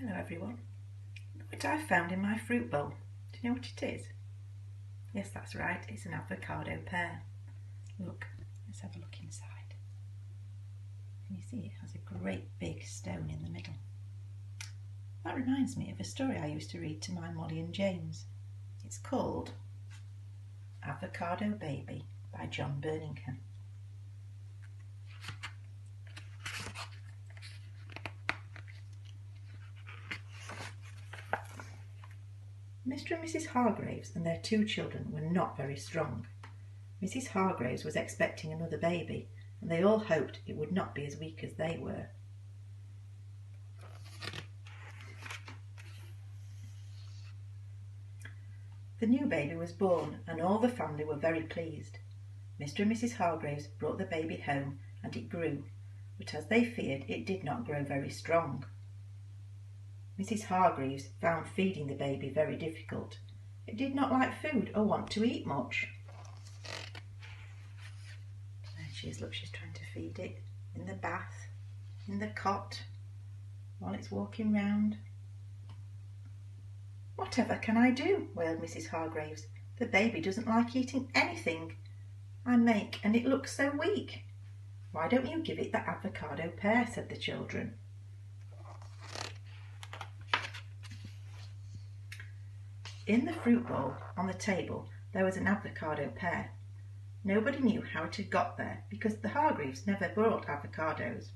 Hello everyone. Look what I found in my fruit bowl. Do you know what it is? Yes, that's right, it's an avocado pear. Look, let's have a look inside. Can you see it has a great big stone in the middle? That reminds me of a story I used to read to my Molly and James. It's called Avocado Baby by John Burningham. Mr. and Mrs. Hargreaves and their two children were not very strong. Mrs. Hargreaves was expecting another baby, and they all hoped it would not be as weak as they were. The new baby was born, and all the family were very pleased. Mr. and Mrs. Hargreaves brought the baby home, and it grew, but as they feared, it did not grow very strong. Mrs. Hargreaves found feeding the baby very difficult. It did not like food or want to eat much. There she is, look, she's trying to feed it in the bath, in the cot, while it's walking round. "Whatever can I do?" wailed Mrs. Hargreaves. "The baby doesn't like eating anything I make, and it looks so weak." "Why don't you give it the avocado pear?" said the children. In the fruit bowl on the table there was an avocado pear. Nobody knew how it had got there because the Hargreaves never bought avocados.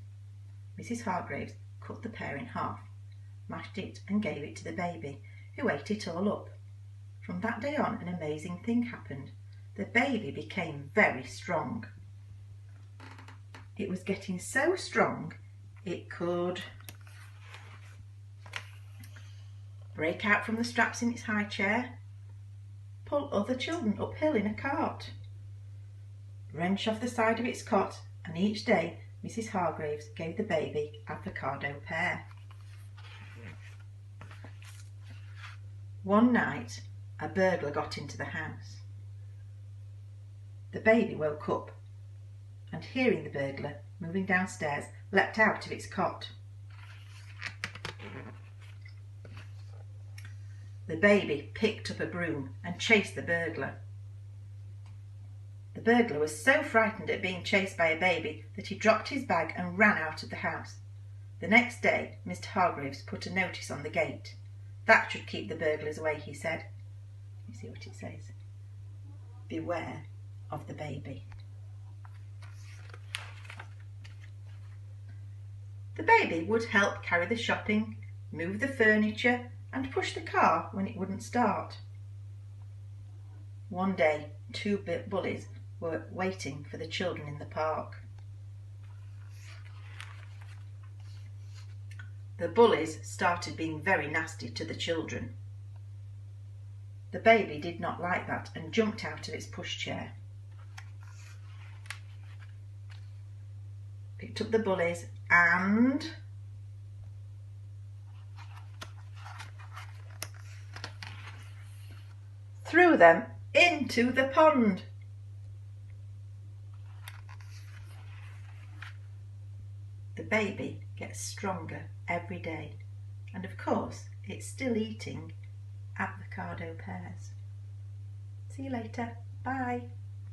Mrs. Hargreaves cut the pear in half, mashed it and gave it to the baby, who ate it all up. From that day on an amazing thing happened. The baby became very strong. It was getting so strong it could break out from the straps in its high chair, pull other children uphill in a cart, wrench off the side of its cot, and each day Mrs. Hargreaves gave the baby avocado pear. One night a burglar got into the house. The baby woke up and, hearing the burglar moving downstairs, leapt out of its cot. The baby picked up a broom and chased the burglar. The burglar was so frightened at being chased by a baby that he dropped his bag and ran out of the house. The next day Mr. Hargreaves put a notice on the gate. That should keep the burglars away, he said. You see what it says? Beware of the baby. The baby would help carry the shopping, move the furniture, and push the car when it wouldn't start. One day, two bullies were waiting for the children in the park. The bullies started being very nasty to the children. The baby did not like that and jumped out of its pushchair, picked up the bullies and threw them into the pond. The baby gets stronger every day, and of course it's still eating avocado pears. See you later. Bye.